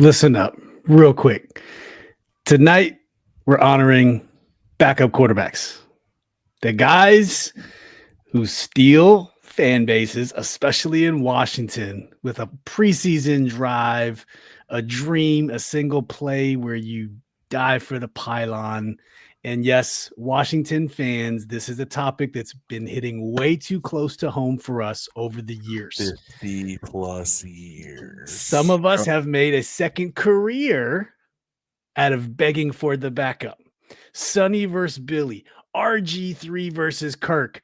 Listen up real quick. Tonight, we're honoring backup quarterbacks. The guys who steal fan bases, especially in Washington, with a preseason drive, a dream, a single play where you dive for the pylon. And yes, Washington fans, this is a topic that's been hitting way too close to home for us over the years. 50+ years. Some of us have made a second career out of begging for the backup. Sonny versus Billy, RG3 versus Kirk,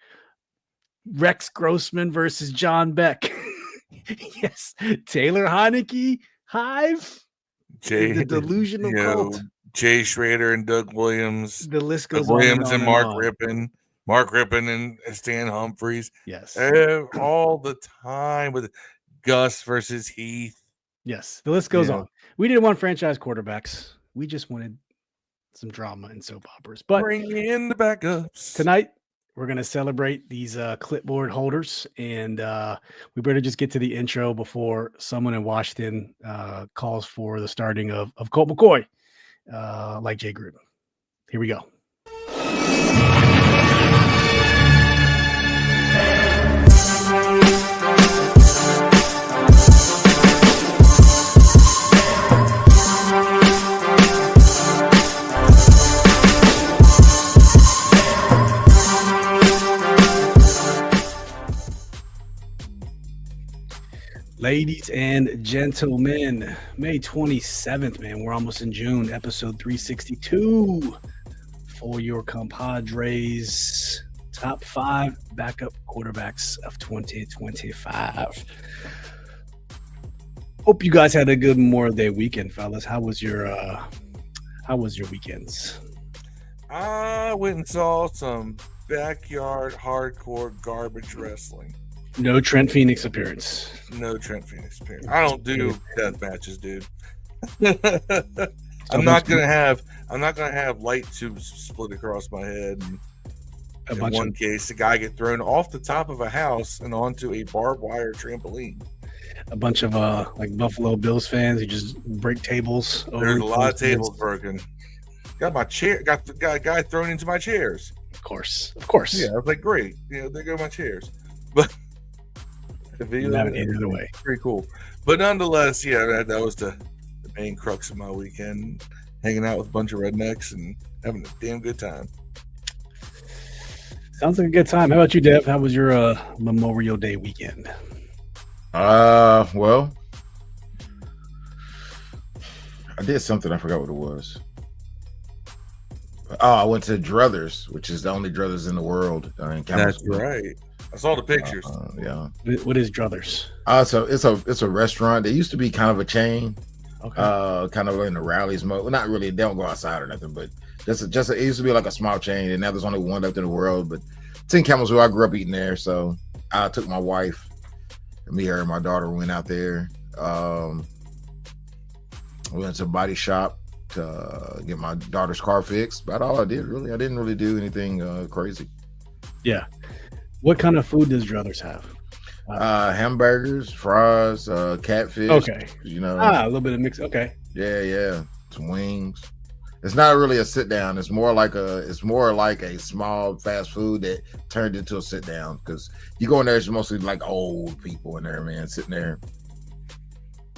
Rex Grossman versus John Beck. Yes, Taylor Heineke, Hive, the delusional cult. Jay Schrader and Doug Williams. The list goes Doug Williams on and Mark Rippon. Mark Rippon and Stan Humphries. Yes. All the time with Gus versus Heath. Yes, the list goes on. We didn't want franchise quarterbacks. We just wanted some drama and soap operas. But bring in the backups. Tonight, we're going to celebrate these clipboard holders. And we better just get to the intro before someone in Washington calls for the starting of Colt McCoy, like Jay Gruden. Here we go. Ladies and gentlemen, May 27th, man. We're almost in June, episode 362 for your compadres. Top 5 backup quarterbacks of 2025. Hope you guys had a good Memorial Day weekend, fellas. How was your weekends? I went and saw some backyard hardcore garbage wrestling. No Trent Phoenix appearance. No Trent Phoenix appearance. I don't do death matches, dude. I'm not gonna have light tubes split across my head. And in one case, a guy get thrown off the top of a house and onto a barbed wire trampoline. A bunch of like Buffalo Bills fans who just break tables. There's a lot of tables broken. Got my chair. Got the guy thrown into my chairs. Of course. Yeah, I was like, great. There go my chairs. But the video either way, pretty cool. But nonetheless, that was the main crux of my weekend, hanging out with a bunch of rednecks and having a damn good time. Sounds like a good time. How about you, Dev? How was your Memorial Day weekend? Well, I did something. I forgot what it was. Oh, I went to Druthers, which is the only Druthers in the world. That's right. I saw the pictures. Yeah. What is Druthers? So it's a restaurant. It used to be kind of a chain. Okay. Kind of in the rallies mode. Well, not really. They don't go outside or nothing, but it used to be like a small chain, and now there's only one left in the world. But 10 Camelsville, I grew up eating there, so I took my wife, and me, her, and my daughter went out there. We went to a body shop to get my daughter's car fixed. About all I did, really. I didn't really do anything crazy. Yeah. What kind of food does Druthers have? Hamburgers, fries, catfish. Okay. A little bit of mix. Okay. Yeah. Some wings. It's not really a sit down. It's more like a small fast food that turned into a sit down, because you go in there, it's mostly like old people in there, man, sitting there.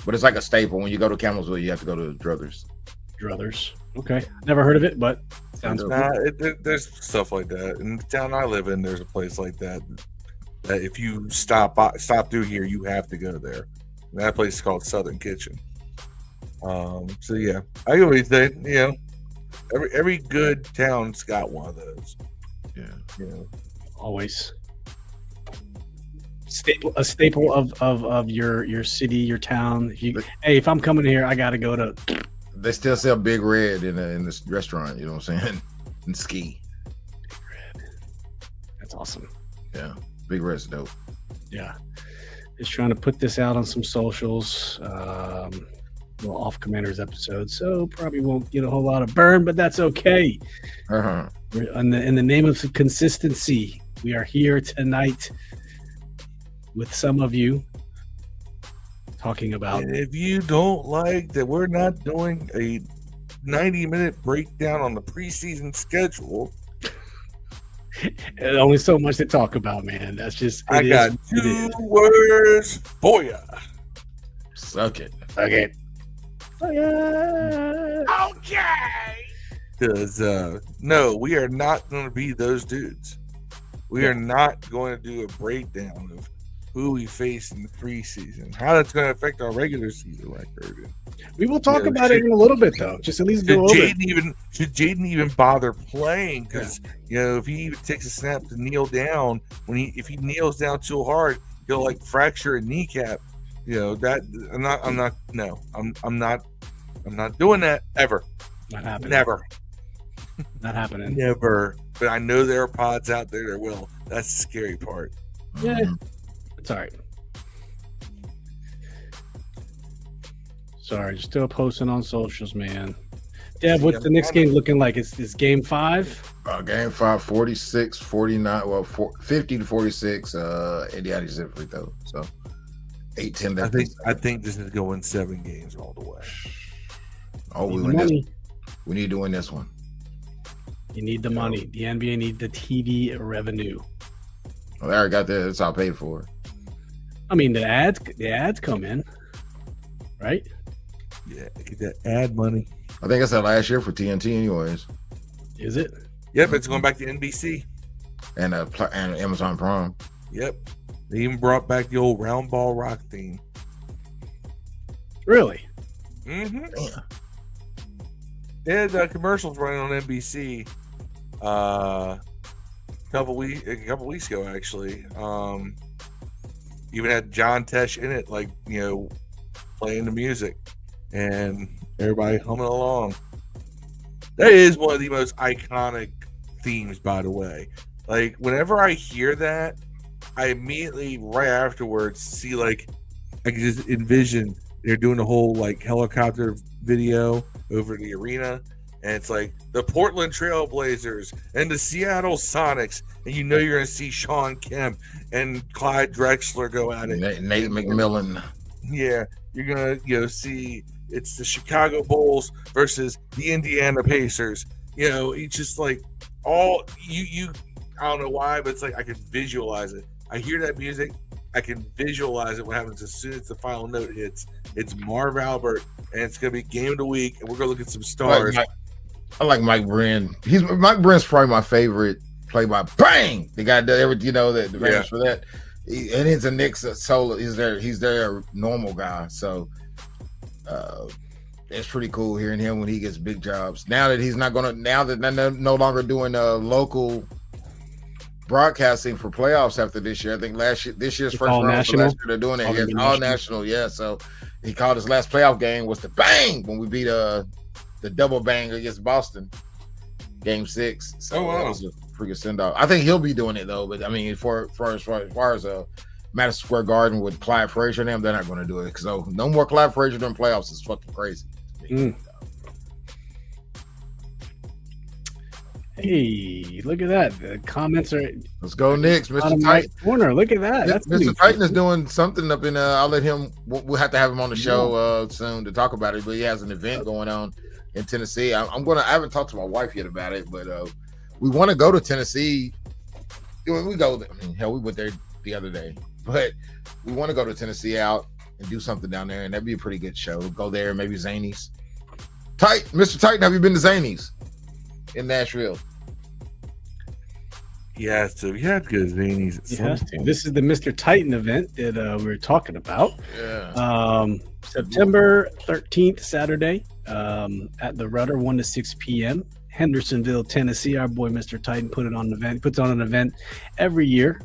But it's like a staple. When you go to Camelsville, you have to go to Druthers. Okay. Never heard of it, but sounds cool. There's stuff like that. In the town I live in, there's a place like that if you stop through here, you have to go there. And that place is called Southern Kitchen. So yeah, I always say, every good town's got one of those. Yeah. Always. A staple of your city, your town. If I'm coming here, I gotta go to. They still sell Big Red in this restaurant. You know what I'm saying? And ski. Big Red. That's awesome. Yeah, Big Red's dope. Yeah, just trying to put this out on some socials. Well, off Commanders episode, so probably won't get a whole lot of burn, but that's okay. In the name of consistency, we are here tonight with some of you talking about. And if you don't like that we're not doing a 90-minute breakdown on the preseason schedule, Only so much to talk about, man. That's just. I got 2 words for ya. Suck it. Okay. Because no, we are not going to be those dudes. We are not going to do a breakdown of who we face in the preseason, how that's going to affect our regular season record. We will talk about it in a little bit, though. Just at least go over it. Should Jaden even bother playing? Because if he even takes a snap to kneel down, if he kneels down too hard, he'll like fracture a kneecap. That I'm not doing that ever. Not happening. Never. Not happening. Never. But I know there are pods out there that will. That's the scary part. Yeah. It's all right. Sorry, just still posting on socials, man. Deb, what's the next game looking like? It's game 5? Game 5, 46, 49, 50 to 46. Indiana's in free throw. So 8-10. I think this is going 7 games all the way. Oh, we need to win this one. You need the money. The NBA need the TV revenue. Well, they already got that. That's all paid for. I mean, the ads come in, right? Yeah, get that ad money. I think that's that last year for TNT, anyways. Is it? Yep, it's going back to NBC and Amazon Prime. Yep, they even brought back the old round ball rock theme. Really? Mm-hmm. Yeah. They had commercials running on NBC a couple weeks ago, actually. Even had John Tesh in it, like, playing the music and everybody humming along. That is one of the most iconic themes, by the way. Like, whenever I hear that, I immediately, right afterwards, see, like, I can just envision they're doing a whole, like, helicopter video over the arena, and it's like the Portland Trailblazers and the Seattle Sonics, and you're going to see Sean Kemp and Clyde Drexler go at it. Nate McMillan. Yeah, you're going to see it's the Chicago Bulls versus the Indiana Pacers. It's just like all you I don't know why, but it's like I can visualize it. I hear that music, I can visualize it. What happens as soon as the final note hits? It's Marv Albert, and it's going to be game of the week, and we're going to look at some stars. I like Mike Bren. Mike Bren's probably my favorite play by bang. The guy does everything, the range for that. And it's a Knicks solo. He's their normal guy. So it's pretty cool hearing him when he gets big jobs. Now that they're no longer doing local broadcasting for playoffs after this year. I think this year's first round last year they're doing it. It's all national. Yeah. So he called his last playoff game was the bang when we beat the double bang against Boston, game 6. So that was a pretty good send off. I think he'll be doing it though. But I mean, as far as Madison Square Garden with Clyde Frazier and them, they're not going to do it because no more Clyde Frazier during playoffs is fucking crazy. Hey, look at that! The comments are. Let's go, Knicks, Mr. Titan. Corner, look at that. That's Mr. Titan is doing something up in. I'll let him. We'll have to have him on the show soon to talk about it. But he has an event going on in Tennessee. I haven't talked to my wife yet about it, but we want to go to Tennessee. We go. I mean, hell, we went there the other day, but we want to go to Tennessee out and do something down there, and that'd be a pretty good show. Go there, maybe Zany's. Mr. Titan, have you been to Zany's in Nashville? Yeah, so you have to go to Zany's. This is the Mr. Titan event that we were talking about. Yeah. September 13th, Saturday, at the Rudder, 1 to 6 p.m. Hendersonville, Tennessee. Our boy Mr. Titan puts on an event every year.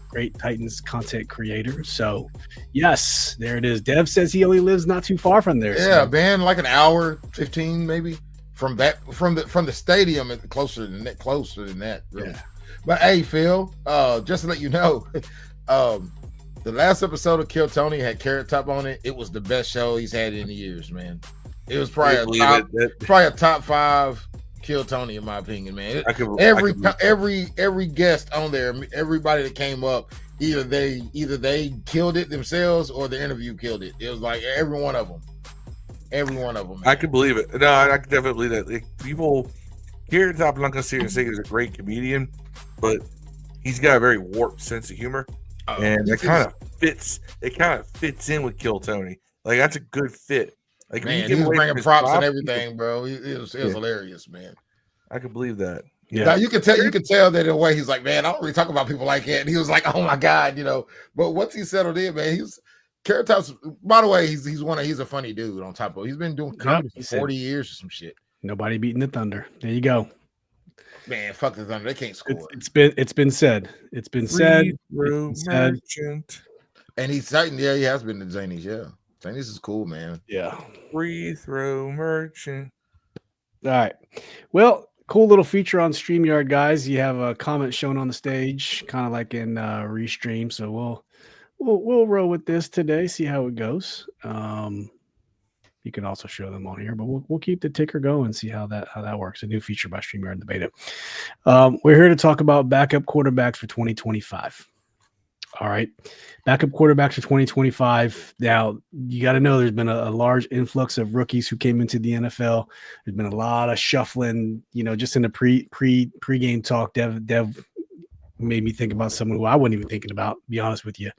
Great Titans content creator. So yes, there it is. Dev says he only lives not too far from there. Yeah, man, like an hour 15 maybe from the stadium. Closer than that. Really. Yeah. But hey, Phil, just to let you know, the last episode of Kill Tony had Carrot Top on it. It was the best show he's had in years, man. It was probably a top 5 Kill Tony in my opinion, man. Every guest on there, everybody that came up, either they killed it themselves or the interview killed it. It was like every one of them. Man. I could believe it. No, I could definitely believe that. Like, people here at the top, I'm not going to sit here and say he's a great comedian, but he's got a very warped sense of humor, and it kind of fits. It kind of fits in with Kill Tony. Like, that's a good fit. Like, man, he was bringing props and everything, bro. It was hilarious, man. I could believe that. Yeah, now, you could tell that in a way he's like, man, I don't really talk about people like that. And he was like, oh my God, But once he settled in, man, Carrot Top's. By the way, he's a funny dude. On top of he's been doing comedy for 40 years or some shit. Nobody beating the Thunder. There you go. Man, fuck the Thunder. They can't score. It's been said. It's been said. Merchant. And he's Titan. Yeah, he has been to Zanies. Yeah, Zanies is cool, man. Yeah. Free throw merchant. All right. Well, cool little feature on StreamYard, guys. You have a comment shown on the stage, kind of like in Restream. So we'll roll with this today. See how it goes. You can also show them on here, but we'll keep the ticker going. See how that works. A new feature by StreamYard in the beta. We're here to talk about backup quarterbacks for 2025. All right, backup quarterbacks for 2025. Now you got to know there's been a large influx of rookies who came into the NFL. There's been a lot of shuffling. Just in the pre-game talk, Dev made me think about someone who I wasn't even thinking about. To be honest with you,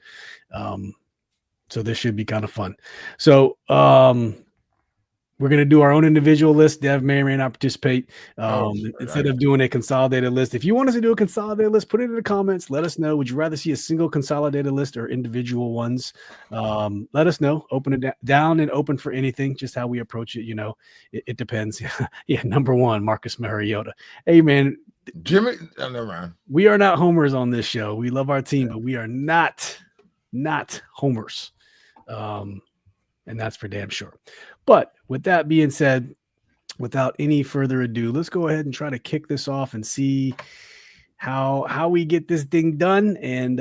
so this should be kind of fun. So we're going to do our own individual list. Dev may or may not participate instead of doing a consolidated list. If you want us to do a consolidated list, put it in the comments. Let us know. Would you rather see a single consolidated list or individual ones? Let us know. Open it down and open for anything, just how we approach it. It depends. Yeah, number one, Marcus Mariota. Hey, man. Jimmy, never mind. We are not homers on this show. We love our team, but we are not homers. And that's for damn sure. But with that being said, without any further ado, let's go ahead and try to kick this off and see how we get this thing done and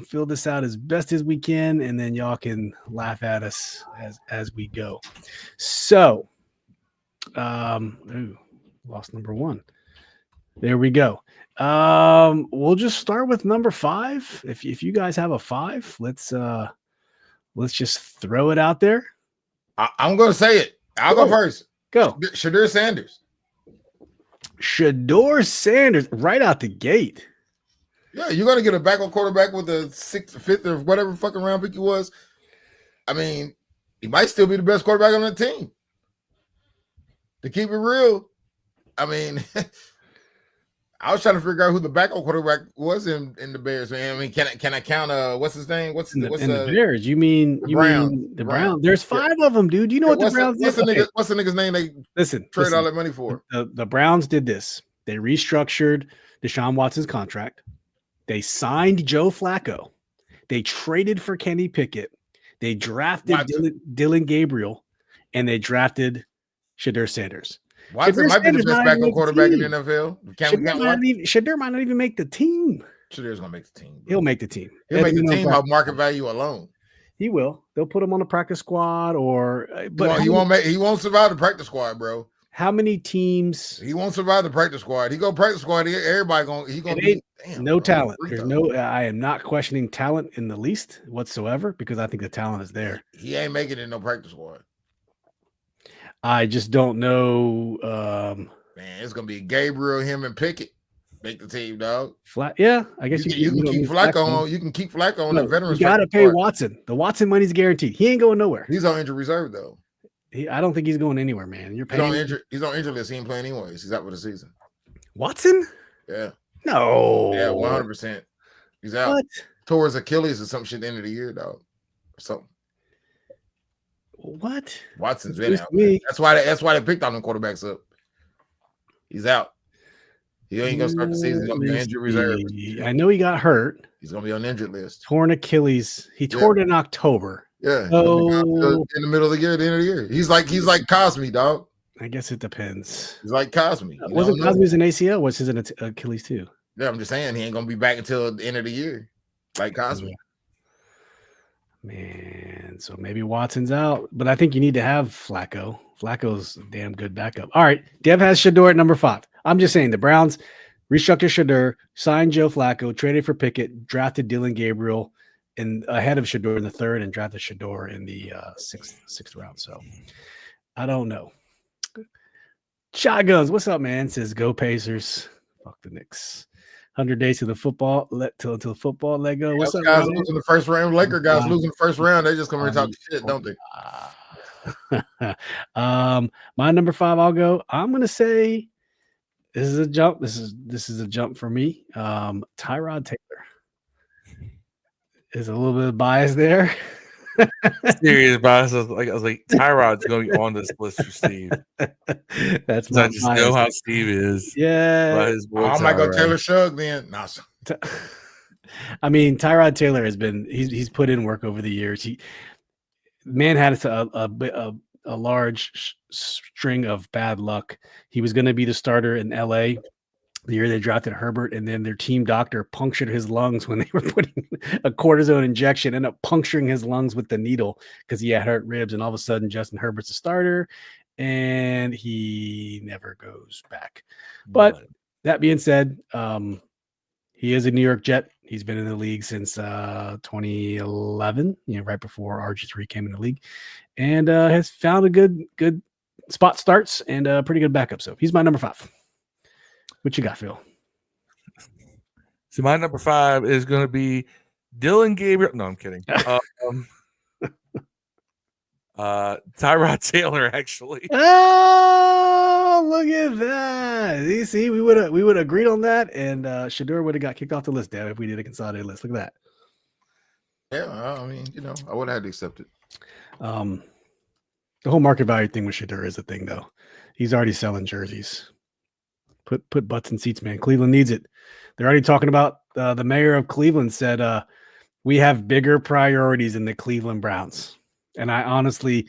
fill this out as best as we can, and then y'all can laugh at us as we go. So, lost number one. There we go. We'll just start with number 5. If you guys have a 5, let's just throw it out there. I'm going to say it. I'll go first. Go. Shedeur Sanders. Shedeur Sanders right out the gate. Yeah, you're going to get a backup quarterback with a 6th or 5th or whatever fucking round pick he was. I mean, he might still be the best quarterback on the team. To keep it real, I mean, I was trying to figure out who the backup quarterback was in the Bears. Man, I mean, can I count? What's his name? What's the Bears? You mean the Browns? There's 5 of them, dude. You know what the Browns did? What's the nigga's name they traded all that money for? The Browns did this. They restructured Deshaun Watson's contract. They signed Joe Flacco. They traded for Kenny Pickett. They drafted Dylan Gabriel, and they drafted Shedeur Sanders. Watson might be the best backup quarterback in the NFL. Shedeur might not even make the team. Shedeur's gonna make the team. Bro. He'll make the team. He'll make the team by market value alone. He will. They'll put him on the practice squad, but he won't survive the practice squad, bro. How many teams? He won't survive the practice squad. He go practice squad. Everybody gonna be no talent. There's no. I am not questioning talent in the least whatsoever because I think the talent is there. He ain't making it in no practice squad. I just don't know. Man, it's gonna be Gabriel, him, and Pickett make the team, dog. Yeah, I guess you can keep Flacco on. You can keep Flacco on the veterans. You gotta pay Watson. The Watson money's guaranteed. He ain't going nowhere. He's on injured reserve though. I don't think he's going anywhere, man. You're paying. He's on injured list. He ain't playing anyways. He's out for the season. Watson? Yeah. No. Yeah, 100%. He's out. What? Towards Achilles or some shit at the end of the year, dog. Or something. What? Watson's been out. That's why they picked on them quarterbacks up. He's out. He ain't gonna start the season. He's gonna be on injured reserve. I know he got hurt. He's gonna be on injured list. Torn Achilles. He tore it in October. Yeah. In the middle of the year, at the end of the year. He's like Cosme, dog. I guess it depends. He's like Cosme. Wasn't Cosme's an ACL? Was his an Achilles too? Yeah, I'm just saying he ain't gonna be back until the end of the year, like Cosme. Man, so maybe Watson's out, but I think you need to have Flacco. Flacco's a damn good backup. All right, Dev has Shedeur at number 5. I'm just saying the Browns, restructured Shador, signed Joe Flacco, traded for Pickett, drafted Dylan Gabriel and ahead of Shador in the 3rd, and drafted Shador in the 6th round. So I don't know. Shotguns, what's up, man? Says go Pacers. Fuck the Knicks. 100 days to the football. Till the football let go. What's up, guys Ryan? losing the first round? Laker guys losing the first round. They just come here and talk shit, don't they? My number 5, I'll go. I'm gonna say this is a jump. This is a jump for me. Tyrod Taylor is a little bit of bias there. Serious bias. I was like, Tyrod's going on this list for Steve. That's I just know how Steve is. Yeah, I might go Taylor Shug then. Nah. I mean, Tyrod Taylor has been he's put in work over the years. Man had a large string of bad luck. He was going to be the starter in LA the year they drafted Herbert, and then their team doctor punctured his lungs when they were putting a cortisone injection, ended up puncturing his lungs with the needle because he had hurt ribs, and all of a sudden Justin Herbert's a starter, and he never goes back. But that being said, he is a New York Jet. He's been in the league since 2011, right before RG3 came in the league, and has found a good spot starts and a pretty good backup. So he's my number 5. What you got, Phil? So my number 5 is going to be Dylan Gabriel. No, I'm kidding. Tyrod Taylor, actually. Oh, look at that! You see, we would have agreed on that, and Shador would have got kicked off the list, Dad, if we did a consolidated list. Look at that. Yeah, I mean, I would have had to accept it. The whole market value thing with Shador is a thing, though. He's already selling jerseys. Put butts in seats, man. Cleveland needs it. They're already talking about the mayor of Cleveland said we have bigger priorities than the Cleveland Browns. And I honestly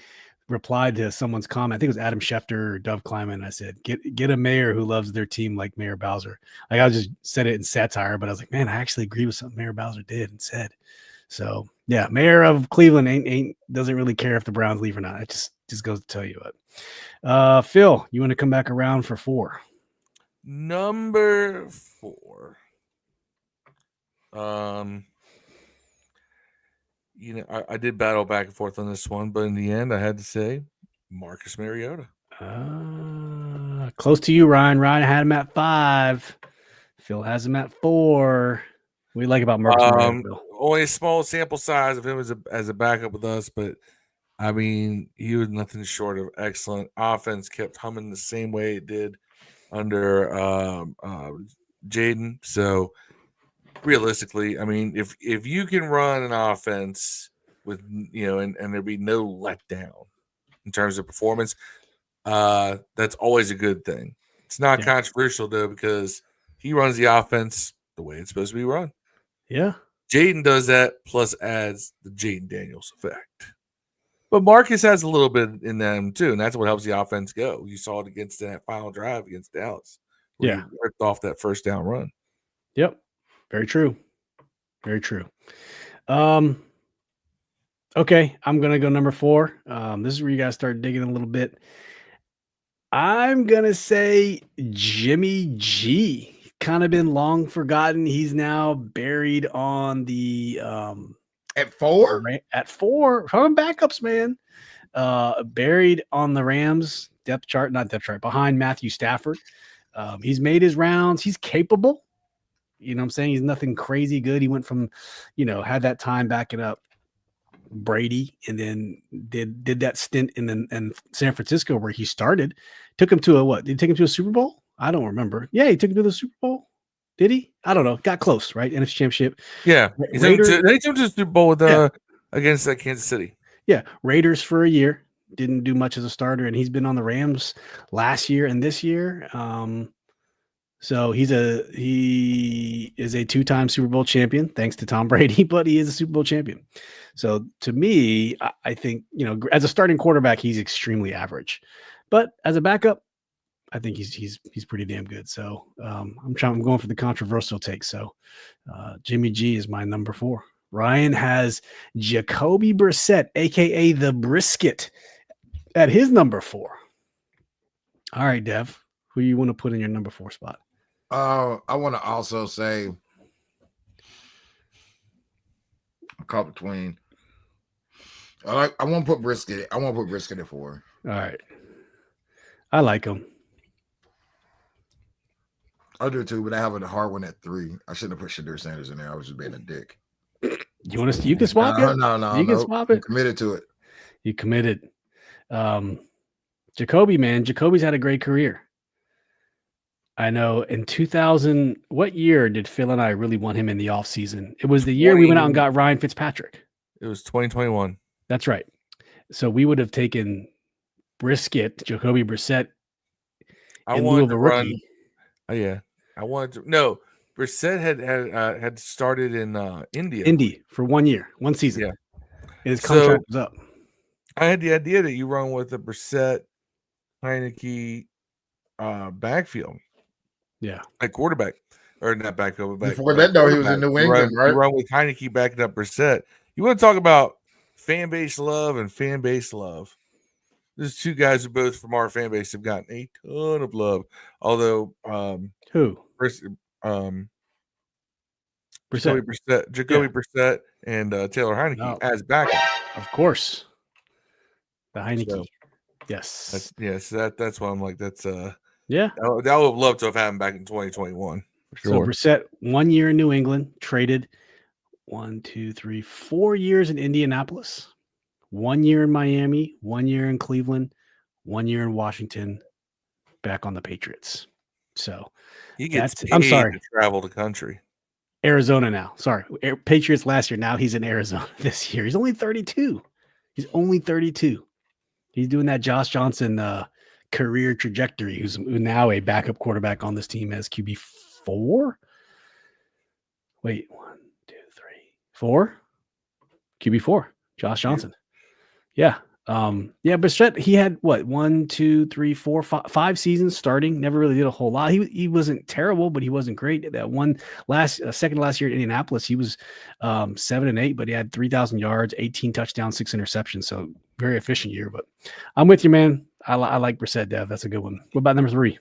replied to someone's comment. I think it was Adam Schefter or Dove Kleiman. I said, get a mayor who loves their team like Mayor Bowser. Like, I just said it in satire, but I was like, man, I actually agree with something Mayor Bowser did and said. So yeah, mayor of Cleveland ain't doesn't really care if the Browns leave or not. It just goes to tell you what. Phil, you want to come back around for 4? Number 4. I did battle back and forth on this one, but in the end, I had to say Marcus Mariota. Close to you, Ryan. Ryan had him at 5. Phil has him at 4. What do you like about Marcus Mariota? Only a small sample size of him as a backup with us, but I mean, he was nothing short of excellent. Offense kept humming the same way it did under Jaden. So realistically, I mean, if you can run an offense with and there be no letdown in terms of performance, that's always a good thing. It's not controversial though, because he runs the offense the way it's supposed to be run. Yeah. Jaden does that, plus adds the Jaden Daniels effect. But Marcus has a little bit in them too, and that's what helps the offense go. You saw it against that final drive against Dallas. Where he ripped off that first down run. Yep. Very true. Very true. Okay, I'm gonna go number 4. This is where you guys start digging a little bit. I'm gonna say Jimmy G. Kind of been long forgotten. He's now buried on the at 4? At 4. From backups, man. Buried on the Rams not depth chart, behind Matthew Stafford. He's made his rounds. He's capable. You know what I'm saying? He's nothing crazy good. He went from, had that time backing up Brady, and then did that stint in San Francisco where he started. Took him to a what? Did he take him to a Super Bowl? I don't remember. Yeah, he took him to the Super Bowl. Did he? I don't know. Got close, right? NFC Championship. Yeah. They took him to the Super Bowl with, against Kansas City. Yeah. Raiders for a year. Didn't do much as a starter, and he's been on the Rams last year and this year. So he is a 2-time Super Bowl champion, thanks to Tom Brady, but he is a Super Bowl champion. So to me, I think, as a starting quarterback, he's extremely average, but as a backup, I think he's pretty damn good. So I'm going for the controversial take. So Jimmy G is my number 4. Ryan has Jacoby Brissett, aka the Brisket, at his number 4. All right, Dev, who do you want to put in your number 4 spot? I want to also say a caught between. I won't put Brisket. I won't put Brisket at 4. All right. I like him. I do too, but I have a hard one at 3. I shouldn't have put Shadur Sanders in there. I was just being a dick. You want to? You can swap it. No. You can swap it. I'm committed to it. You committed. Jacoby, man. Jacoby's had a great career. I know in 2000, what year did Phil and I really want him in the offseason? It was the year we went out and got Ryan Fitzpatrick. It was 2021. That's right. So we would have taken Brisket, Jacoby Brissett, in lieu of a rookie. Yeah. I wanted to. No, Brissett had started in India. Indy for 1 year, 1 season. Yeah. And his contract was up. I had the idea that you run with a Brissett, Heineke backfield. Yeah. Like quarterback. Or not backfield, but before that, though, he was in New England, right? You run with Heineke backing up Brissett. You want to talk about fan base love and fan base love. These two guys who both from our fan base have gotten a ton of love. Although who? Jacoby Brissett and Taylor Heineke as backup. Of course. The Heineke. So, yes. That's why I'm like, that's yeah. I would have loved to have happened back in 2021. For sure. So Brissett, 1 year in New England, traded 4 years in Indianapolis, 1 year in Miami, 1 year in Cleveland, 1 year in Washington, back on the Patriots. So he gets paid I'm sorry. to travel the country. Arizona now. Sorry. Patriots last year. Now he's in Arizona this year. He's only 32. He's doing that Josh Johnson career trajectory, who's now a backup quarterback on this team as QB4. Wait, 1, 2, 3, 4. QB4. Josh Johnson. Yeah. Brissett, he had what, 1, 2, 3, 4, 5 seasons starting. Never really did a whole lot. He wasn't terrible, but he wasn't great. That second to last year in Indianapolis, he was 7-8, but he had 3,000 yards, 18 touchdowns, 6 interceptions. So very efficient year. But I'm with you, man. I like Brissett, Dev. That's a good one. What about number 3?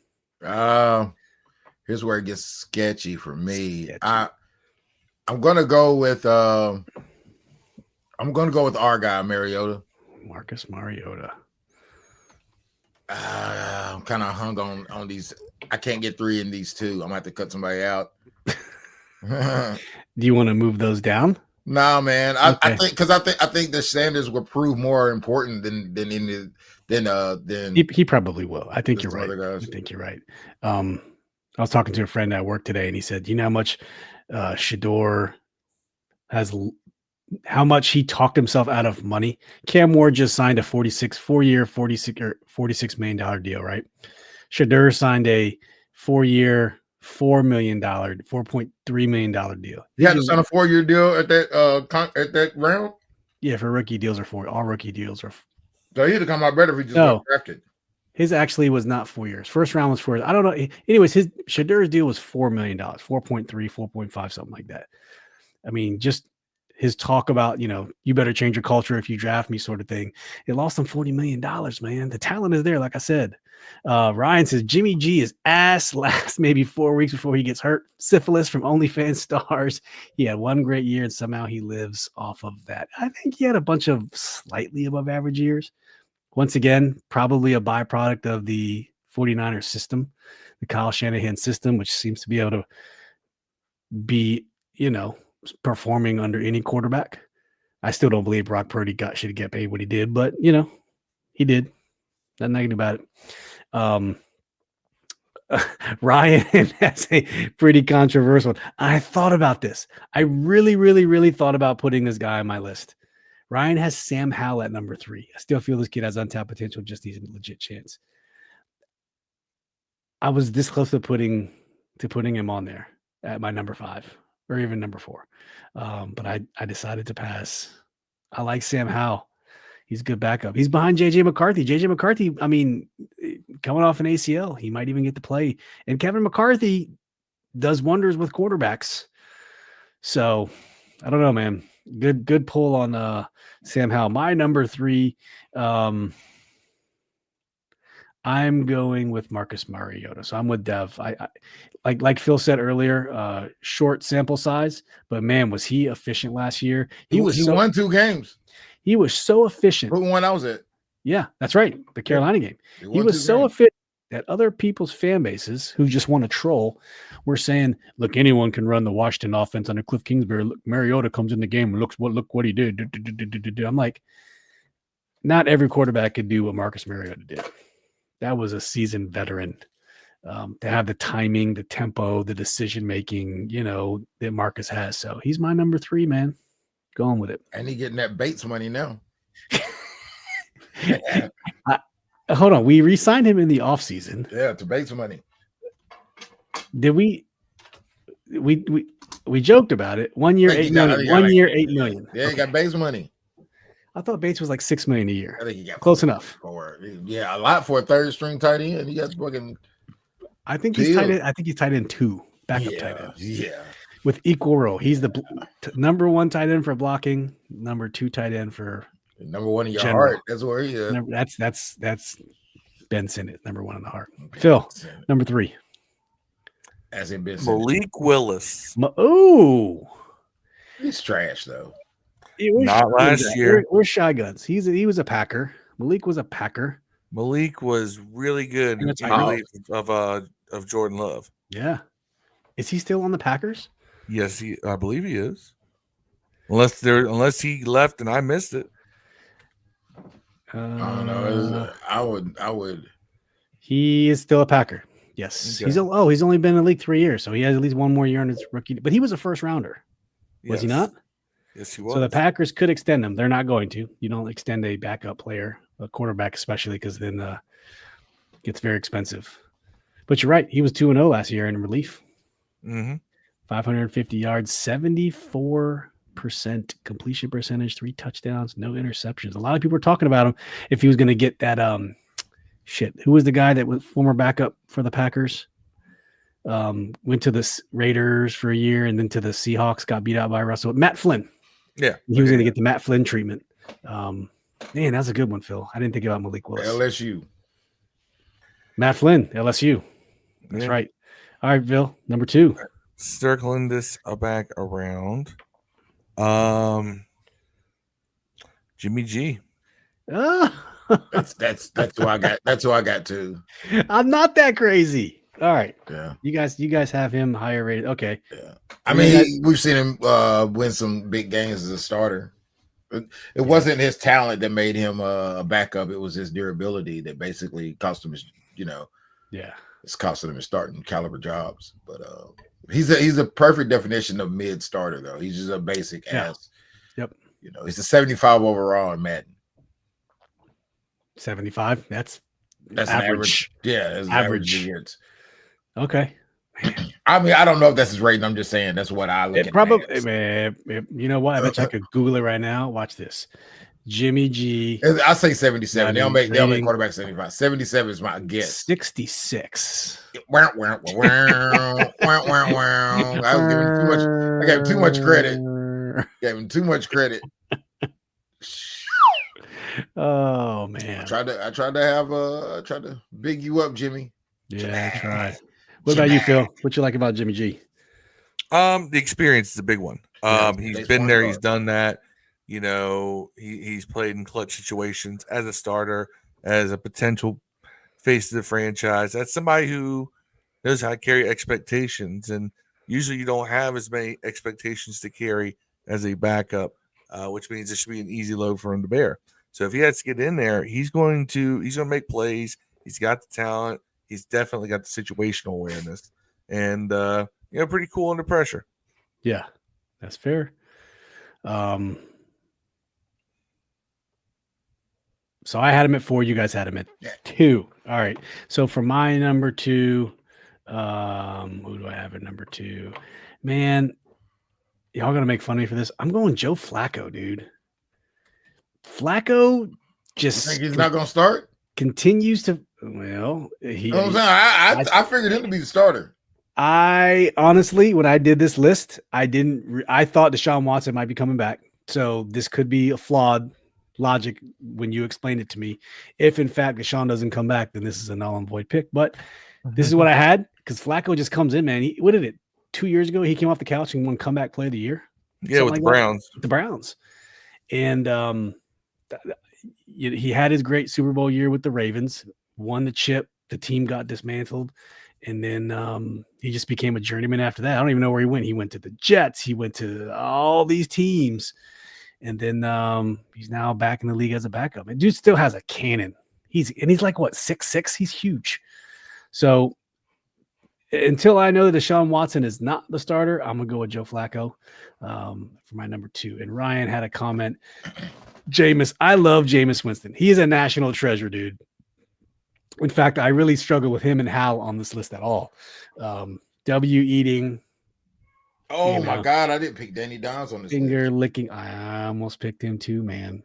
Here's where it gets sketchy for me. I'm gonna go with our guy Mariota. Marcus Mariota. I'm kind of hung on these. I can't get 3 in these 2. I'm gonna have to cut somebody out. Do you want to move those down? No, man. Okay. I think the Sanders will prove more important than he probably will. I think you're right. I was talking to a friend at work today, and he said, "You know how much Shador has." How much he talked himself out of money. Cam Ward just signed a 4-year, $46 million deal, right? Shador signed a 4-year, $4.3 million deal. He had to sign a 4-year deal at that round. Yeah, for rookie deals are 4. All rookie deals are. So he'd have come out better if he just got drafted. His actually was not 4 years. First round was 4 years. I don't know. Anyways, Shadur's deal was $4 million, 4.3, 4.5, something like that. I mean, just his talk about, you better change your culture if you draft me sort of thing. It lost him $40 million, man. The talent is there, like I said. Ryan says Jimmy G is ass last maybe 4 weeks before he gets hurt. Syphilis from OnlyFans stars. He had 1 great year, and somehow he lives off of that. I think he had a bunch of slightly above average years. Once again, probably a byproduct of the 49ers system, the Kyle Shanahan system, which seems to be able to be, performing under any quarterback. I still don't believe Brock Purdy should get paid what he did, but he did. Nothing negative about it. Ryan has a pretty controversial. I thought about this. I really, really, really thought about putting this guy on my list. Ryan has Sam Howell at number 3. I still feel this kid has untapped potential, just needs a legit chance. I was this close to putting him on there at my number 5. Or even number 4. But I decided to pass. I like Sam Howell. He's a good backup. He's behind J.J. McCarthy. J.J. McCarthy, I mean, coming off an ACL, he might even get to play. And Kevin McCarthy does wonders with quarterbacks. So, I don't know, man. Good pull on Sam Howell. My number 3, I I'm going with Marcus Mariota. So I'm with Dev. I like Phil said earlier, short sample size, but man, was he efficient last year. He won 2 games. He was so efficient. Who won? I was it. Yeah, that's right. The Carolina game. He was so efficient that other people's fan bases who just want to troll were saying, look, anyone can run the Washington offense under Cliff Kingsbury. Look, Mariota comes in the game and look what he did. I'm like, not every quarterback could do what Marcus Mariota did. That was a seasoned veteran. To have the timing, the tempo, the decision-making, that Marcus has. So he's my number 3, man. Going with it. And he getting that Bates money now. Hold on. We re-signed him in the offseason. Yeah, to Bates money. Did we joked about it. 1 year, $8 million. 1 year, $8 million. Yeah, he got Bates money. I thought Bates was like $6 million a year. I think he got close enough. Yeah, a lot for a third string tight end. He got fucking. I think he's tight end. I think he's tight end 2, backup tight end. Yeah, with equal role. He's the number 1 tight end for blocking, number 2 tight end for number 1 in your general. heart. That's where he is. That's Ben Sinnott, number 1 in the heart. Phil, number 3. As in Ben Malik Willis. He's trash though. Not last year. We're shy guns. He was a Packer. Malik was a Packer. Malik was really good in relief of Jordan Love. Yeah. Is he still on the Packers? Yes, I believe he is. Unless he left and I missed it. I don't know. I would. He is still a Packer. Yes. Okay. He's only been in the league 3 years, so he has at least 1 more year on his rookie. But he was a first rounder. Was he not? Yes, he was. So the Packers could extend him. They're not going to. You don't extend a backup player, a quarterback especially, because then it gets very expensive. But you're right. He was 2-0 last year in relief. Mm-hmm. 550 yards, 74% completion percentage, 3 touchdowns, no interceptions. A lot of people were talking about him if he was going to get that Who was the guy that was former backup for the Packers? Went to the Raiders for a year and then to the Seahawks, got beat out by Russell. Matt Flynn. Yeah. He was going to get the Matt Flynn treatment. Man, that's a good one, Phil. I didn't think about Malik Willis. LSU. Matt Flynn, LSU. That's right. All right, Phil, number 2. Circling this back around. Jimmy G. That's who I got. That's who I got too. I'm not that crazy. All right. Yeah. You guys have him higher rated. Okay. Yeah. I mean, we've seen him win some big games as a starter. It wasn't his talent that made him a backup. It was his durability that basically cost him his, Yeah. It's costing him his starting caliber jobs. But he's a perfect definition of mid starter though. He's just a basic ass. Yep. He's a 75 overall in Madden. 75. That's average. Yeah, that's average. Okay. I mean, I don't know if that's his rating. I'm just saying that's what I look at. Probably, man. You know what? I bet you I could Google it right now. Watch this. Jimmy G. I say 77. They'll make quarterback 75. 77 is my guess. 66. I gave him too much credit. Gave him too much credit. Oh man. I tried to big you up, Jimmy. Yeah, I tried. What about you, Phil? What you like about Jimmy G? The experience is a big one. He's been there, he's done that. He's played in clutch situations as a starter, as a potential face of the franchise. That's somebody who knows how to carry expectations, and usually you don't have as many expectations to carry as a backup, which means it should be an easy load for him to bear. So if he has to get in there, he's going to make plays. He's got the talent. He's definitely got the situational awareness, and pretty cool under pressure. Yeah, that's fair. So I had him at 4. You guys had him at 2. All right. So for my number 2, who do I have at number 2? Man, y'all gonna make fun of me for this. I'm going Joe Flacco, dude. Flacco just think he's not gonna start. Continues to I figured him to be the starter. I honestly, when I did this list, I thought Deshaun Watson might be coming back. So this could be a flawed logic when you explained it to me. If in fact Deshaun doesn't come back, then this is a null and void pick. But this is what I had because Flacco just comes in, man. What did it? 2 years ago, he came off the couch and won comeback play of the year. Yeah, with the Browns. The Browns. And he had his great Super Bowl year with the Ravens, won the chip. The team got dismantled. And then he just became a journeyman after that. I don't even know where he went. He went to the Jets. He went to all these teams. And then he's now back in the league as a backup. And dude still has a cannon. He's like, what, 6'6"? He's huge. So until I know that Deshaun Watson is not the starter, I'm going to go with Joe Flacco for my number 2. And Ryan had a comment. I love Jameis Winston. He is a national treasure, dude. In fact, I really struggle with him and Hal on this list at all. W eating. Oh my God, I didn't pick Danny Downs on this finger list. licking. I almost picked him too, man.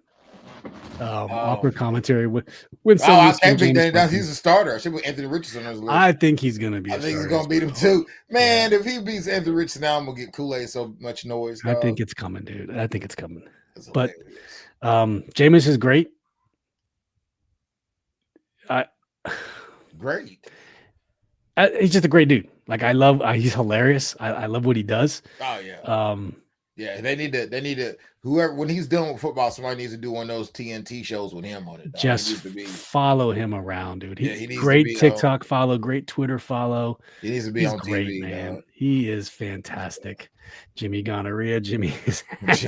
Awkward commentary. When I can't pick Danny Downs. He's a starter. I should put Anthony Richardson on his list. I think he's going to be. I think he's going to beat him too. Man, if he beats Anthony Richardson now, I'm going to get Kool-Aid so much noise. I think it's coming, dude. I think it's coming. But Jameis is great. Great. He's just a great dude. Like he's hilarious. I love what he does. Oh yeah. Yeah, they need to whoever when he's done with football, somebody needs to do one of those TNT shows with him on it. Just follow him around, dude. He needs great to be TikTok follow, great Twitter follow. He needs to be on great, TV, man. Dog. He is fantastic. Jimmy Gonorrhea. Jimmy is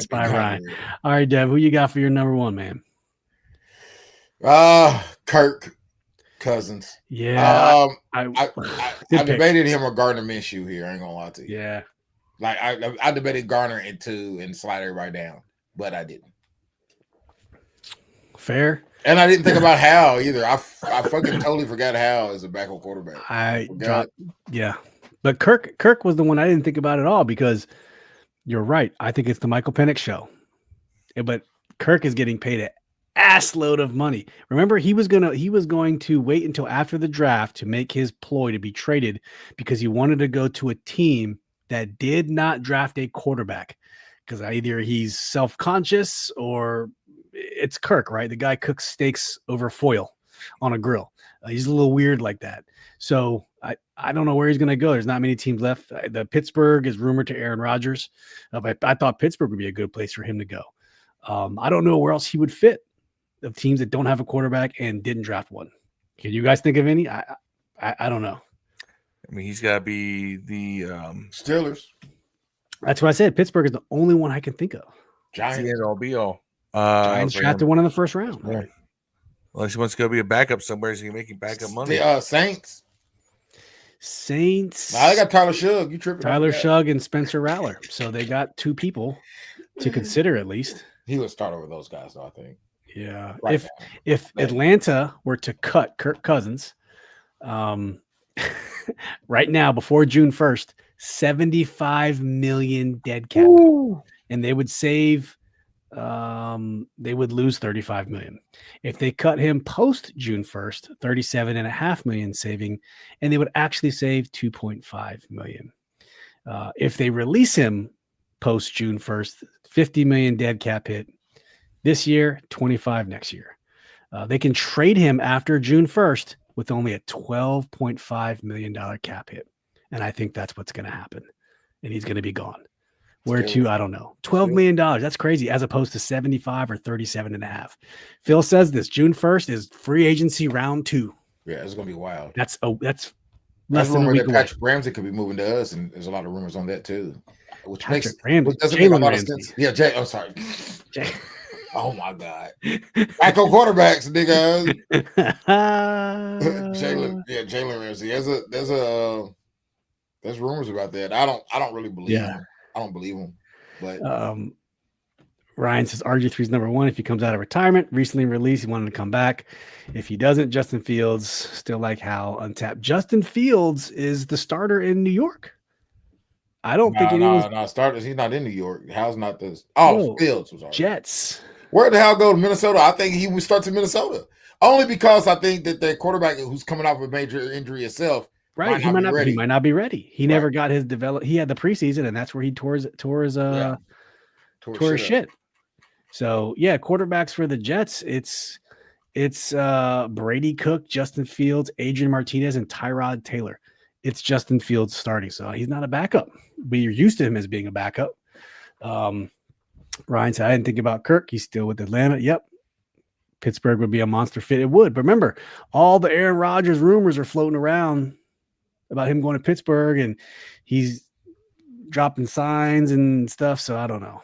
by Ryan. All right, Dev, who you got for your number 1, man? Kirk Cousins. Yeah. I debated him or Gardner Minshew here. I ain't gonna lie to you. Yeah. Like I debated Garner in 2 and slide everybody down, but I didn't. Fair. And I didn't think about Hal either. I fucking totally forgot Hal as a backup quarterback. Yeah. But Kirk was the one I didn't think about at all because you're right. I think it's the Michael Penix show. But Kirk is getting paid an ass load of money. Remember, he was going to wait until after the draft to make his ploy to be traded because he wanted to go to a team that did not draft a quarterback because either he's self-conscious or it's Kirk, right? The guy cooks steaks over foil on a grill. He's a little weird like that. So I don't know where he's going to go. There's not many teams left. The Pittsburgh is rumored to Aaron Rodgers. I thought Pittsburgh would be a good place for him to go. I don't know where else he would fit of teams that don't have a quarterback and didn't draft one. Can you guys think of any? I don't know. I mean, he's got to be the Steelers. That's what I said. Pittsburgh is the only one I can think of. Giants. It'll be all. Giants drafted one in the first round. Yeah. Unless he wants to go be a backup somewhere, so he can make backup money. Saints. Nah, they got Tyler Shugg. You tripping? Tyler Shugg and Spencer Rattler. So they got 2 people to consider at least. He would start over those guys, though, I think. Yeah. If Atlanta were to cut Kirk Cousins, right now before June 1st, 75 million dead cap. Ooh. And they would save they would lose 35 million. If they cut him post June 1st, 37.5 million saving, and they would actually save 2.5 million. If they release him post June 1st, 50 million dead cap hit this year, 25 next year. They can trade him after June 1st with only a $12.5 million cap hit. And I think that's what's going to happen. And he's going to be gone. Where to? I don't know. $12 million. That's crazy. As opposed to 75 or 37.5. Phil says this June 1st is free agency round 2. Yeah, it's going to be wild. That's less than a week away. Patrick Ramsey could be moving to us. And there's a lot of rumors on that too. Which doesn't make a lot of sense. Yeah, I'm sorry. Oh my God. Backup quarterbacks, nigga. Jalen Ramsey. There's rumors about that. I don't really believe him. I don't believe him. But Ryan says RG3's number 1 if he comes out of retirement. Recently released, he wanted to come back. If he doesn't, Justin Fields, still like Hal, untapped. Justin Fields is the starter in New York. I don't think no, starters. He's not in New York. Hal's not this. Fields was already. Jets. Where the hell go to Minnesota? I think he would start to Minnesota. Only because I think that the quarterback who's coming off a major injury himself, right? He might not be ready. He never got his develop. He had the preseason, and that's where he tore his shit. So yeah, quarterbacks for the Jets. It's Brady Cook, Justin Fields, Adrian Martinez, and Tyrod Taylor. It's Justin Fields starting, so he's not a backup. We're used to him as being a backup. Ryan said, I didn't think about Kirk. He's still with Atlanta. Yep. Pittsburgh would be a monster fit. It would. But remember, all the Aaron Rodgers rumors are floating around about him going to Pittsburgh, and he's dropping signs and stuff. So I don't know.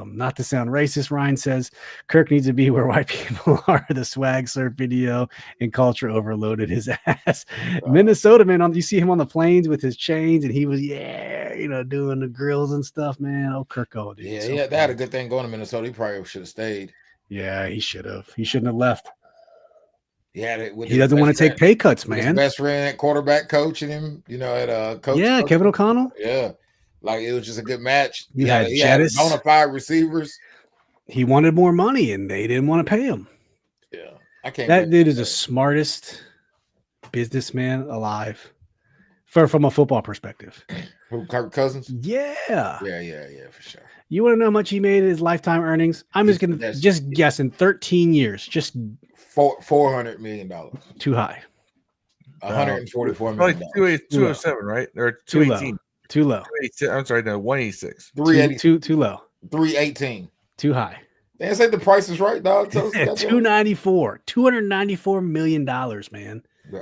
Not to sound racist, Ryan says Kirk needs to be where white people are. The swag surf video and culture overloaded his ass. Minnesota, man, you see him on the planes with his chains, and he was, doing the grills and stuff, man. Oh, Kirk dude. Yeah, they had a good thing going to Minnesota. He probably should have stayed. Yeah, he should have. He shouldn't have left. Yeah, he doesn't want to take pay cuts, man. His best friend at quarterback coaching him, at coach. Yeah, Kevin O'Connell. Yeah. Like it was just a good match. He had bona fide receivers. He wanted more money, and they didn't want to pay him. Yeah, I can't. That dude is the smartest businessman alive, from a football perspective. Who, Kirk Cousins? Yeah, for sure. You want to know how much he made in his lifetime earnings? I'm just gonna guess in 13 years, just $400 million. Too high. $144 million. Like 207, right? Or 218. Too low. I'm sorry, no, 186. 380. Too low. 318. Too high. They say the price is right, dog. 294. $294 million, man. Yeah.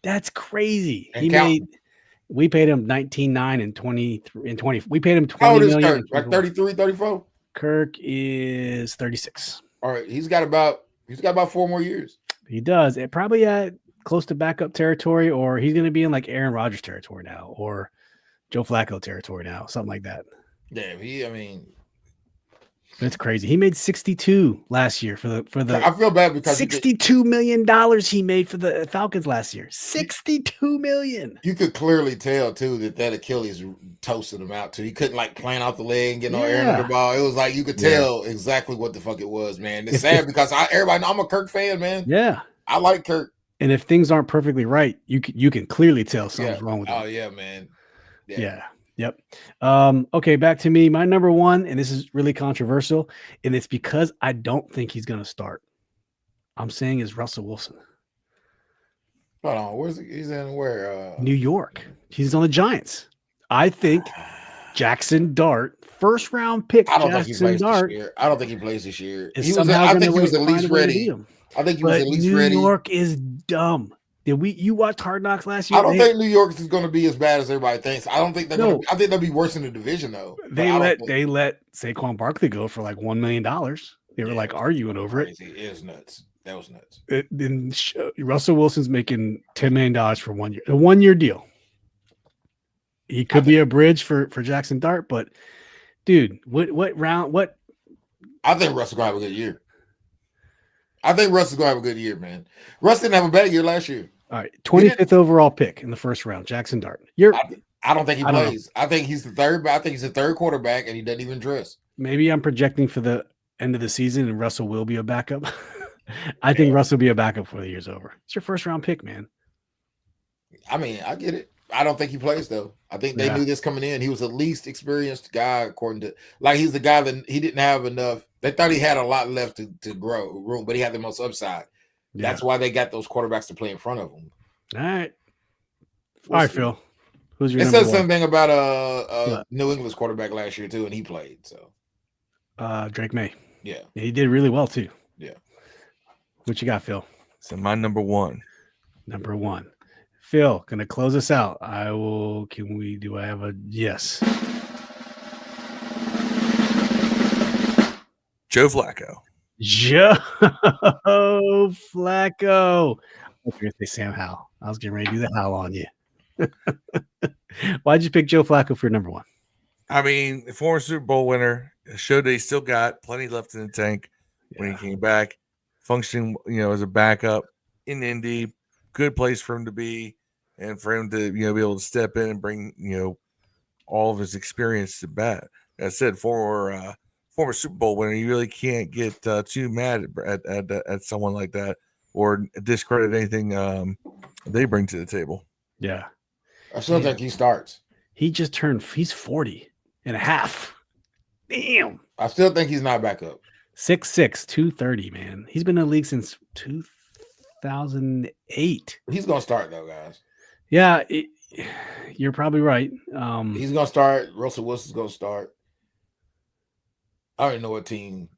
That's crazy. And we paid him 19.9 and 20. We paid him 20 How old is million. Kirk? Like 33, 34? Kirk is 36. All right. He's got about 4 more years. He does. It probably close to backup territory, or he's going to be in like Aaron Rodgers territory now, or Joe Flacco territory now, something like that. Yeah, it's crazy. He made 62 last year for the. I feel bad because $62 million he made for the Falcons last year. $62 million. You could clearly tell too that Achilles toasted him out too. He couldn't like plan out the leg and get no air under the ball. It was like you could tell exactly what the fuck it was, man. It's sad because everybody know I'm a Kirk fan, man. Yeah, I like Kirk. And if things aren't perfectly right, you can clearly tell something's wrong with him. Oh yeah, man. Yeah. Yep. Okay, back to me. My number one, and this is really controversial, and it's because I don't think he's going to start. I'm saying is Russell Wilson. Hold on, where's he? He's in where? New York. He's on the Giants. I think Jackson Dart, first round pick. I don't think he plays this year. I think he was at least ready. I think he was at least ready. New York is dumb. You watched Hard Knocks last year? I don't think New York is going to be as bad as everybody thinks. I don't think they're going to. I think they'll be worse in the division though. They let Saquon Barkley go for like $1 million. They were like arguing over it. It is nuts. That was nuts. Then Russell Wilson's making $10 million for 1 year, a 1 year deal. He could be a bridge for Jackson Dart, but dude, what round? What? I think Russell gonna have a good year. Man. Russ didn't have a bad year last year. All right, 25th overall pick in the first round, Jackson Dart. I don't think he plays. I think he's the third. I think he's the third quarterback, and he doesn't even dress. Maybe I'm projecting for the end of the season, and Russell will be a backup. I think Russell will be a backup before the year's over. It's your first round pick, man. I mean, I get it. I don't think he plays though. I think they knew this coming in. He was the least experienced guy, according to he's the guy that he didn't have enough. They thought he had a lot left to grow room, but he had the most upside. Yeah. That's why they got those quarterbacks to play in front of him. All right. All right, Phil. Who's your It number says one? something about New England's quarterback last year too, and he played. So Drake May. Yeah. He did really well too. Yeah. What you got, Phil? So my number one. Number one. Phil, gonna close us out. I will. Do I have a yes? Joe Flacco. Joe Flacco. I was going to say Sam Howell. I was getting ready to do the Howell on you. Why'd you pick Joe Flacco for number one? I mean, the former Super Bowl winner showed that he still got plenty left in the tank when he came back, functioning, as a backup in Indy. Good place for him to be, and for him to, be able to step in and bring, all of his experience to bat. That said, former Super Bowl winner, you really can't get too mad at someone like that or discredit anything they bring to the table. Yeah. I still think he starts. He's 40 and a half. Damn. I still think he's not back up. 6'6", 230, man. He's been in the league since 2008. He's gonna start though, guys. Yeah, you're probably right. He's gonna start. Russell Wilson's gonna start. I already know what team.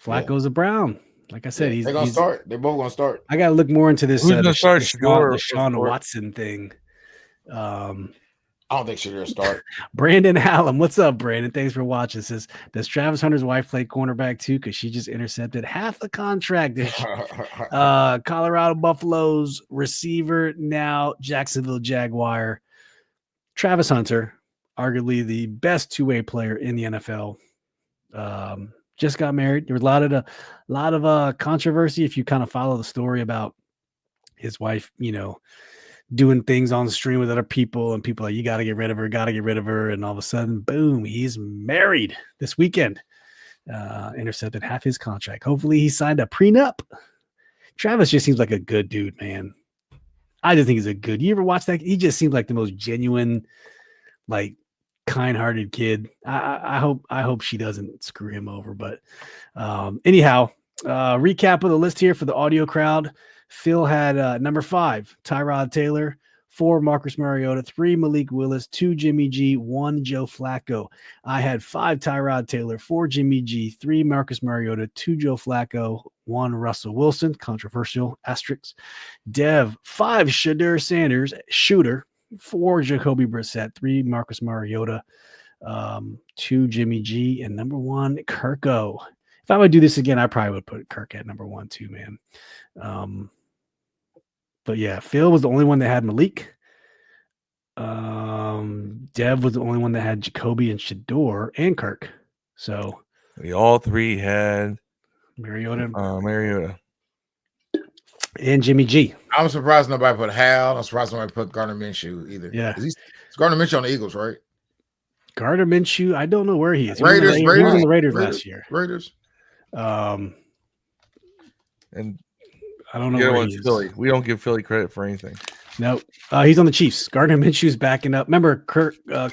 Flacco's a Brown. Like I said, they're gonna start. They're both gonna start. I got to look more into this. Who's gonna start? The Sean Watson thing. I don't think Shadur start. Brandon Hallam, what's up, Brandon? Thanks for watching. Says, does Travis Hunter's wife play cornerback too? Because she just intercepted half the contract. Colorado Buffaloes receiver, now Jacksonville Jaguar. Travis Hunter, arguably the best two-way player in the NFL. Just got married. There was a lot of controversy if you kind of follow the story about his wife, doing things on the stream with other people, and people are like, you got to get rid of her. And all of a sudden, boom, he's married this weekend. Intercepted half his contract. Hopefully he signed a prenup. Travis just seems like a good dude, man. I just think he's you ever watch that? He just seems like the most genuine, like kind-hearted kid. I hope she doesn't screw him over. But anyhow, recap of the list here for the audio crowd. Phil had number 5, Tyrod Taylor, 4, Marcus Mariota, 3, Malik Willis, 2, Jimmy G, 1, Joe Flacco. I had 5, Tyrod Taylor, 4, Jimmy G, 3, Marcus Mariota, 2, Joe Flacco, 1, Russell Wilson, controversial, asterisk. Dev, 5, Shadur Sanders, shooter, 4, Jacoby Brissett, 3, Marcus Mariota, 2, Jimmy G, and number 1, Kirko. If I would do this again, I probably would put Kirk at number 1 too, man. But yeah, Phil was the only one that had Malik. Dev was the only one that had Jacoby and Shador and Kirk. So we all 3 had Mariota and Jimmy G. I'm surprised nobody put Hal. I'm surprised nobody put Gardner Minshew either. Yeah, it's Gardner Minshew on the Eagles, right? Gardner Minshew, I don't know where he is. He Raiders. was on the Raiders last year. Raiders. And I don't know where he is. Philly. We don't give Philly credit for anything. No, he's on the Chiefs. Gardner Minshew's backing up. Remember,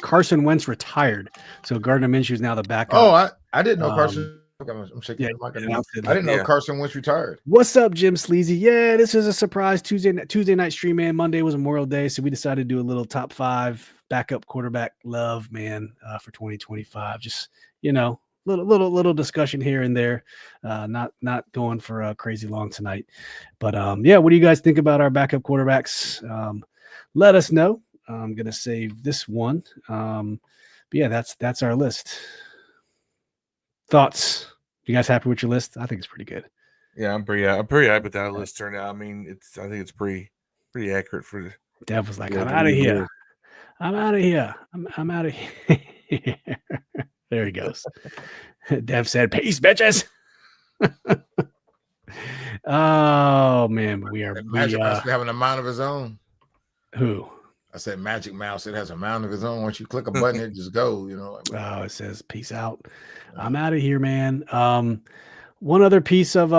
Carson Wentz retired, so Gardner Minshew's now the backup. Oh, I didn't know Carson. I'm shaking the mic. I didn't know Carson Wentz retired. What's up, Jim Sleazy? Yeah, this is a surprise Tuesday night stream, man. Monday was Memorial Day, so we decided to do a little top 5 backup quarterback love, man, for 2025. Just little discussion here and there. Not going for a crazy long tonight, but yeah. What do you guys think about our backup quarterbacks? Let us know. I'm gonna save this one. But yeah, that's our list. Thoughts? You guys happy with your list? I think it's pretty good. Yeah, I'm pretty happy with that list turned out. I mean, I think it's pretty accurate for. Dev was like, I'm out of here. I'm out of here. I'm out of here. There he goes. Dev said, peace, bitches. Oh, man. Magic Mouse having a mind of his own. Who? I said Magic Mouse. It has a mind of his own. Once you click a button, it just goes, Oh, it says, peace out. I'm out of here, man. One other piece of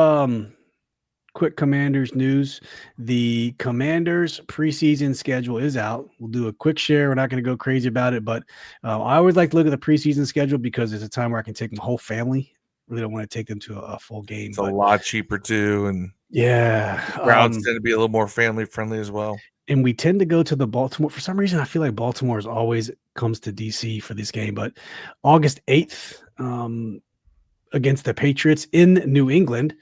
quick Commanders news. The Commanders preseason schedule is out. We'll do a quick share. We're not going to go crazy about it, but I always like to look at the preseason schedule because it's a time where I can take my whole family. Really don't want to take them to a full game. It's a lot cheaper too. And yeah, crowds tend to be a little more family friendly as well. And we tend to go to the Baltimore. For some reason, I feel like Baltimore always comes to DC for this game, but August 8th against the Patriots in New England.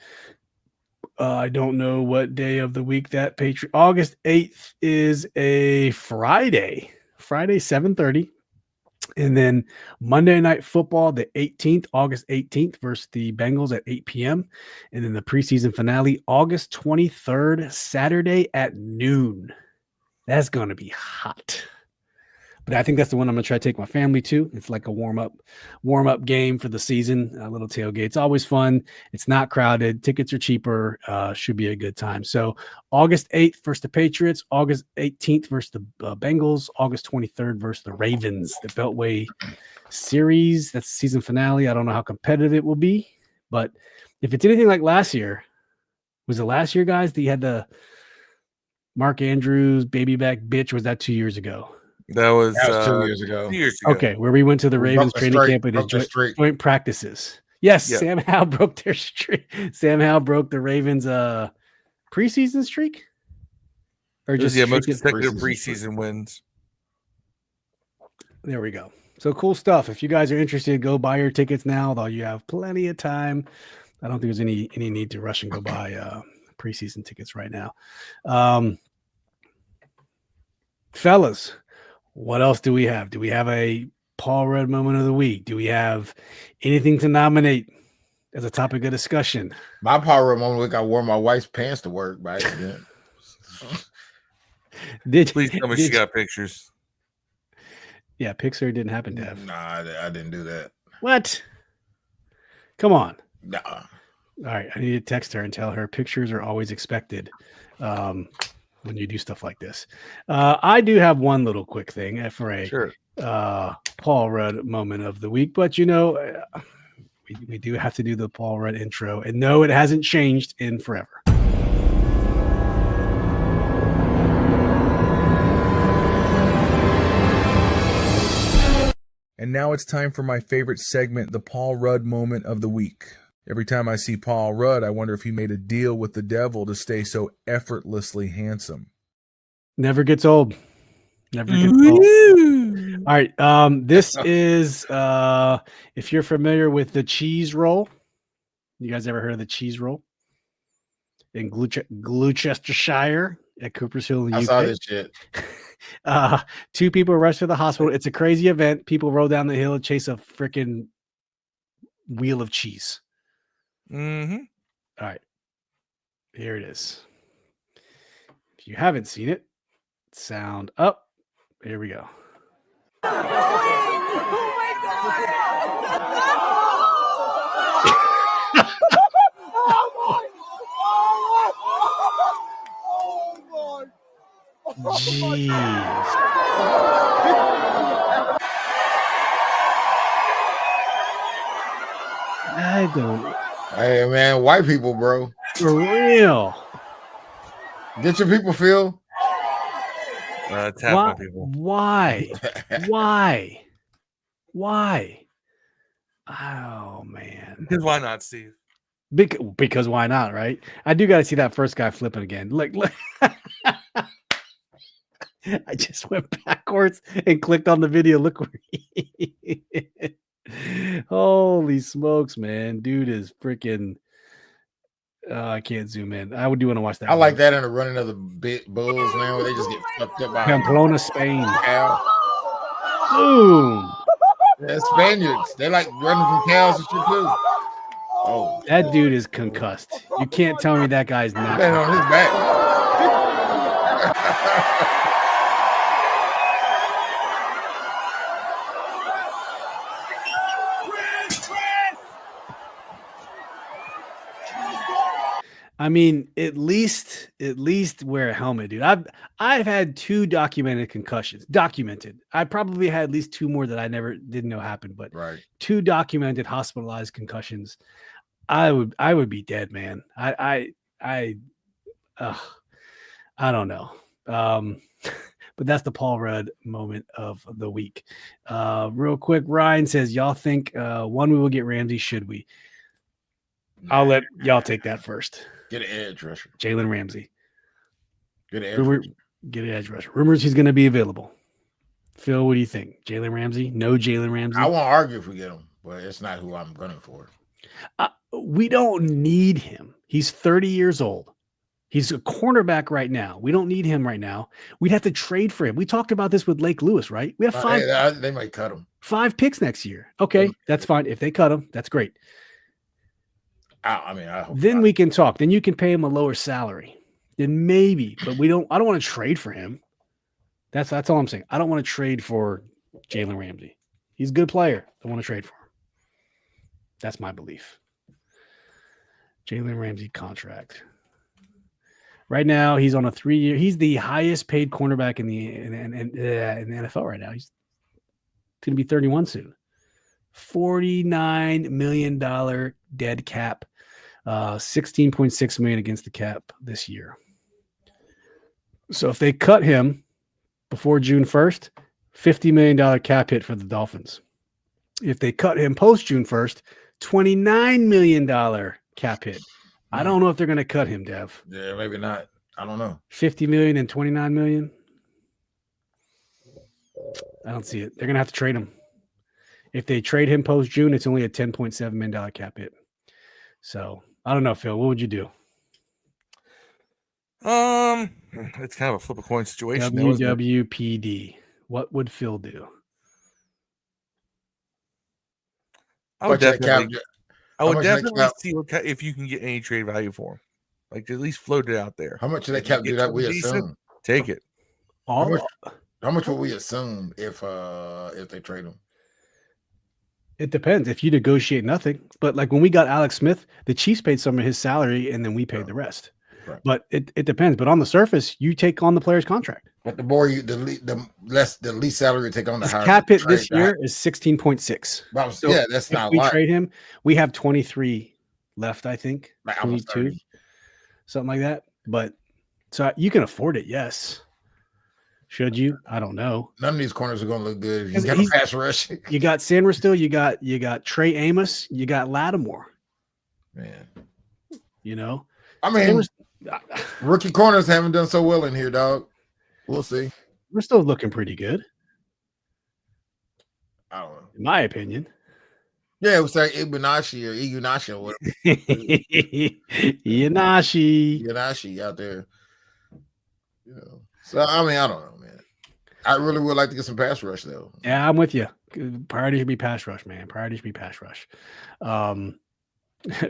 I don't know what day of the week that August 8th is a Friday, 7:30. And then Monday Night Football, the 18th, August 18th versus the Bengals at 8 p.m. And then the preseason finale, August 23rd, Saturday at noon. That's going to be hot. But I think that's the one I'm going to try to take my family to. It's like a warm-up game for the season, a little tailgate. It's always fun. It's not crowded. Tickets are cheaper. Should be a good time. So August 8th versus the Patriots, August 18th versus the Bengals, August 23rd versus the Ravens, the Beltway Series. That's the season finale. I don't know how competitive it will be, but if it's anything like last year, was it last year, guys? That you had the Mark Andrews baby back bitch? Or was that 2 years ago? That was 2 years ago. 2 years ago. Okay, where we went to the Ravens training camp and did joint practices. Yes, Yeah. Sam Howell broke their streak. Sam Howell broke the Ravens' preseason streak, or just most streak consecutive preseason preseason wins. There we go. So cool stuff. If you guys are interested, go buy your tickets now. Although you have plenty of time, I don't think there's any need to rush and go buy preseason tickets right now. Fellas, what else do we have? Do we have a Paul Rudd moment of the week? Do we have anything to nominate as a topic of discussion? My Paul Rudd moment of the week, I wore my wife's pants to work by accident. Please tell me she got pictures. Yeah, Pixar didn't happen, Dev. Nah, I didn't do that. What? Come on. Nah. All right, I need to text her and tell her pictures are always expected when you do stuff like this. I do have one little quick thing for a Paul Rudd moment of the week, but we do have to do the Paul Rudd intro, and no, it hasn't changed in forever. And now it's time for my favorite segment, the Paul Rudd moment of the week. Every time I see Paul Rudd, I wonder if he made a deal with the devil to stay so effortlessly handsome. Never gets old. Never gets old. All right. This is if you're familiar with the cheese roll. You guys ever heard of the cheese roll? In Gloucestershire at Cooper's Hill in the UK. I saw this shit. 2 people rushed to the hospital. It's a crazy event. People roll down the hill and chase a freaking wheel of cheese. Mm-hmm. All right. Here it is. If you haven't seen it, sound up. Here we go. Jeez. I don't. Hey man, white people, bro. For real. Get your people, Phil. Tap my people. Why? Why? Oh man. Because why not, Steve? Because why not, right? I do got to see that first guy flipping again. Look. I just went backwards and clicked on the video. Look where holy smokes, man. Dude is freaking I can't zoom in. I do want to watch that. I like that in the running of the bulls, man, where they just get fucked up by Pamplona, Spain. cow. Boom. Yeah, Spaniards. They like running from cows and shit too. Oh, That dude is concussed. You can't tell me that guy's not. been on his back. I mean, at least wear a helmet, dude. I've had 2 documented concussions. Documented. I probably had at least 2 more that I didn't know happened, but Right. 2 documented hospitalized concussions. I would be dead, man. I don't know. But that's the Paul Rudd moment of the week. Real quick, Ryan says, y'all think one, we will get Ramsey, should we? I'll let y'all take that first. Get an edge rusher. Jalen Ramsey. Get an edge rusher. Get an edge rusher. Rumors he's going to be available. Phil, what do you think? Jalen Ramsey? No Jalen Ramsey? I won't argue if we get him, but it's not who I'm gunning for. We don't need him. He's 30 years old. He's a cornerback right now. We don't need him right now. We'd have to trade for him. We talked about this with Lake Lewis, right? We have 5. They might cut him. 5 picks next year. Okay, that's fine. If they cut him, that's great. I hope Then not. we can talk. Then you can pay him a lower salary. Then maybe, but I don't want to trade for him. That's all I'm saying. I don't want to trade for Jalen Ramsey. He's a good player. I want to trade for him. That's my belief. Jalen Ramsey contract. Right now, he's on a 3-year. He's the highest paid cornerback in the NFL right now. He's going to be 31 soon. $49 million dead cap. 16.6 million against the cap this year. So if they cut him before June 1st, $50 million cap hit for the Dolphins. If they cut him post June 1st, $29 million cap hit. I Man. don't know if they're going to cut him, Dev. Yeah, maybe not. I don't know. 50 million and 29 million. I don't see it. They're going to have to trade him. If they trade him post June, it's only a $10.7 million cap hit. So I don't know, Phil. What would you do? It's kind of a flip a coin situation. WWPD. What would Phil do? I would But that definitely cap- see if you can get any trade value for him. Like at least float it out there. How much of that If you cap get do that we something decent, assume? Take it. How much would we assume if they trade him? It depends. If you negotiate nothing, but like when we got Alex Smith, the Chiefs paid some of his salary and then we paid the rest. Right. But it depends. But on the surface, you take on the player's contract. But the more you, the least salary you take on, the His higher cap the hit this trade- year is 16.6. So yeah, that's if not a we lot. trade him, we have 23 left, I think. Like almost 22, 30. something like that. But so you can afford it, yes. Should you? I don't know. None of these corners are going to look good. He's Because got a pass rush. You got Sandler still. You got Trey Amos. You got Lattimore. Man, You know, I mean, Sandler's- rookie corners haven't done so well in here, dog. We'll see. we're still looking pretty good, I don't know. in my opinion. Yeah, it was like Ibunashi or Igunashi or whatever. Yanashi. Iganashi out there. You know. So I mean, I don't know, man. I really would like to get some pass rush though. Yeah, I'm with you. Priority should be pass rush, man. Priority should be pass rush.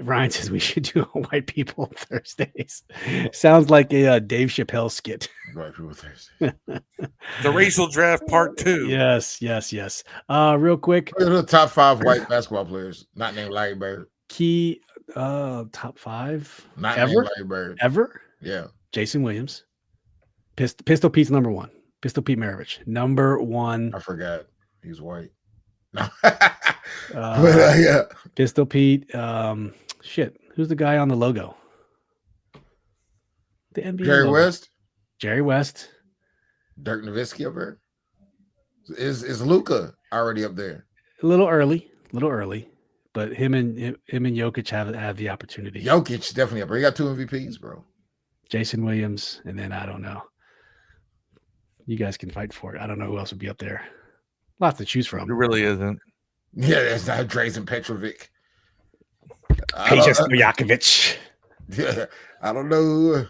Ryan says we should do White People Thursdays. Sounds like a Dave Chappelle skit. Right, people Thursday. The racial draft part 2. Yes. Real quick, Look at the top 5 white basketball players, not named Larry Bird. key top 5 Not ever. named Larry Bird. Ever. Yeah. Jason Williams. Pistol Pete's number 1. Pistol Pete Maravich, number 1. I forgot. He's white. No. Yeah. Pistol Pete. Shit. Who's the guy on the logo? The NBA. Jerry logo. West, Jerry West. Dirk Nowitzki up there. Is Luca already up there? A little early, but him and Jokic have the opportunity. Jokic definitely up there. He got 2 MVPs, bro. Jason Williams, and then I don't know. You guys can fight for it. I don't know who else would be up there. Lots to choose It from. really isn't. Yeah, that's not Drazen Petrovic. Peja Stojakovic. Yeah, I don't know.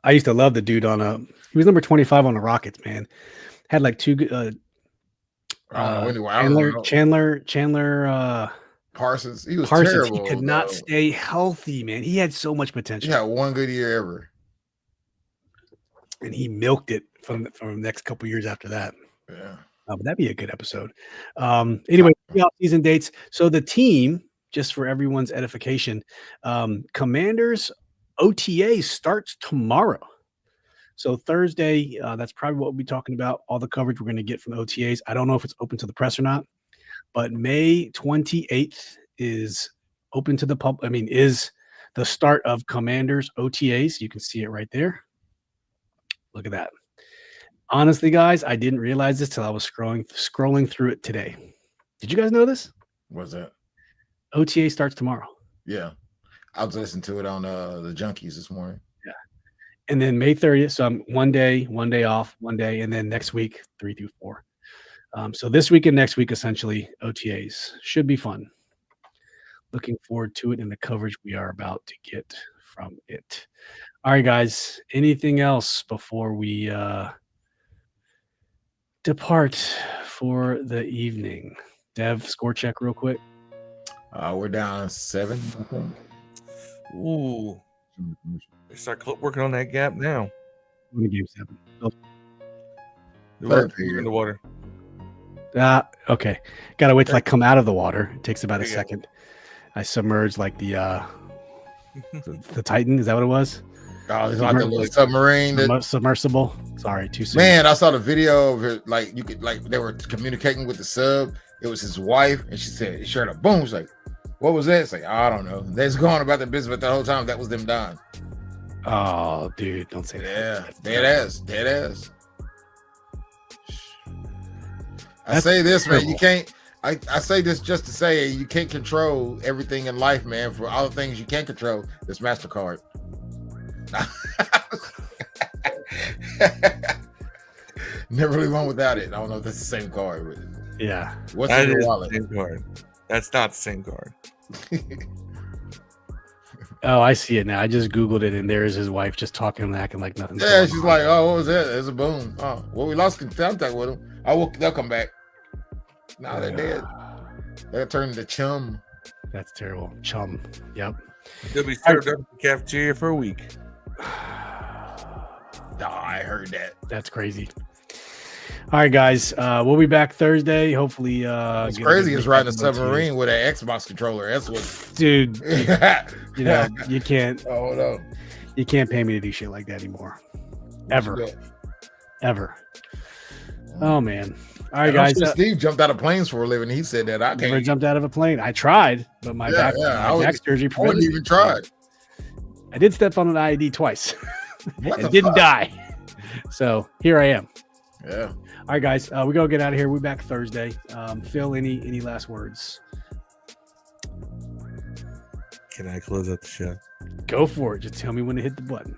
I used to love the dude he was number 25 on the Rockets, man. Had like 2 good Anyway, I don't know. Chandler Parsons. He was Parsons. terrible. He could not though. stay healthy, man. He had so much potential. He had 1 good year ever. And he milked it from the next couple years after that. Yeah. But that'd be a good episode. Anyway, season dates. So the team, just for everyone's edification, Commanders OTA starts tomorrow. So Thursday, that's probably what we'll be talking about. All the coverage we're going to get from the OTAs. I don't know if it's open to the press or not, but May 28th is open to the public. I mean, is the start of Commanders OTAs. You can see it right there. Look at that. Honestly, guys, I didn't realize this till I was scrolling through it today. Did you guys know this? What's that? OTA starts tomorrow. Yeah. I was listening to it on the Junkies this morning. Yeah. And then May 30th. So I'm one day off, one day, and then next week, 3 through 4. So this week and next week, essentially, OTAs. Should be fun. Looking forward to it and the coverage we are about to get from it. All right, guys. Anything else before we depart for the evening? Dev, score check real quick. We're down 7, I think. Ooh. They start working on that gap now. Game 7. They're in the water. Okay. Gotta wait till I come out of the water. It takes about a There you go. second. I submerged like the Titan. Is that what it was? Oh, it's like a little submarine. Submersible. Sorry, too soon. Man, I saw the video of it. Like you could, like they were communicating with the sub. It was his wife, and she said, "She heard a boom." She's like, "What was that?" It's like, I don't know. They're just going about the business, but the whole time that was them dying. Oh, dude, don't say Yeah, that. dead ass. I That's say this, man. terrible. You can't. I say this just to say you can't control everything in life, man. For all the things you can't control, there's MasterCard. Never really went without it. I don't know if that's the same card, but Yeah. what's That in your is wallet? the same card. That's not the same card. Oh, I see it now. I just Googled it, and there's his wife just talking and acting like nothing's Yeah, going she's on. like, oh, what was that? There's a boom. Oh, well, we lost contact with them. They'll come back. No, they're dead. They're turning to chum. That's terrible. Chum. Yep. They'll be served up in the cafeteria for a week. I heard that. That's crazy. All right, guys. We'll be back Thursday. Hopefully, It's crazy. It's riding a submarine with an Xbox controller. That's what, dude. yeah. You know, you can't. Oh no. You can't pay me to do shit like that anymore. Ever. Oh man. All right, guys. Steve jumped out of planes for a living. He said that I Never can't. jumped out of a plane. I tried, but my back surgery I prevented wouldn't me. even try. I did step on an IED twice What and the didn't fuck? die. So here I am. Yeah. All right, guys. We gotta get out of here. We're back Thursday. Phil, any last words? Can I close out the show? Go for it. Just tell me when to hit the button.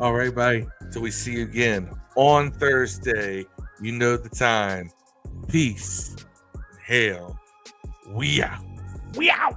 All right, bye. Till we see you again on Thursday. You know the time. Peace. Hail. We out. We out.